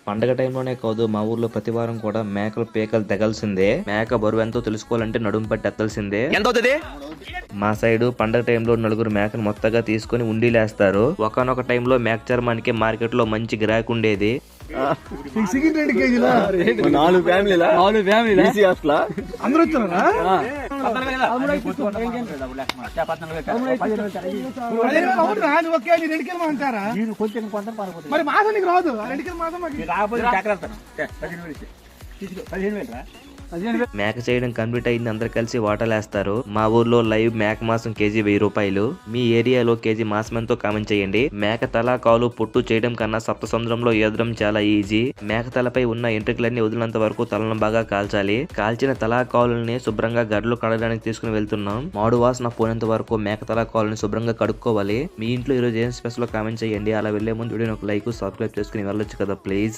పండగ టైంలోనే కాదు మా ఊర్లో ప్రతి వారం కూడా మేకలు పీకలు తెగాల్సిందే. మేక బరువు ఎంతో తెలుసుకోవాలంటే నడుము పట్టి ఎత్తాల్సిందే. మా సైడ్ పండగ టైంలో నలుగురు మేకను మొత్తగా తీసుకుని ఉండీలేస్తారు. ఒకనొక టైంలో మేక చర్మానికి మార్కెట్ లో మంచి గిరాకీ ఉండేది. మేక చేయడం కంప్లీట్ అయింది. అందరు కలిసి వాటలేస్తారు. మా ఊర్లో లైవ్ మేక మాంసం కేజీ 1000 రూపాయలు. మీ ఏరియాలో కేజీ మాంసం ఎంతో కామెంట్ చేయండి. మేక తల కాలు పొట్టు చేయడం కన్నా సప్త సముద్రంలో ఈదడం చాలా ఈజీ. మేక తలపై ఉన్న ఎంట్రుకలన్నీ వదిలినంత వరకు తలను బాగా కాల్చాలి. కాల్చిన తలా కాలుని శుభ్రంగా గడ్డలు కడగడానికి తీసుకుని వెళ్తున్నాం. మాడు వాసన పోయినంత వరకు మేక తలా కాలుని శుభ్రంగా కడుక్కోవాలి. మీ ఇంట్లో ఈరోజు ఏం స్పెషల్ కామెంట్ చేయండి. అలా వెళ్లే ముందు వీడియోని ఒక లైక్, సబ్స్క్రైబ్ చేసుకుని వెళ్ళొచ్చు కదా ప్లీజ్.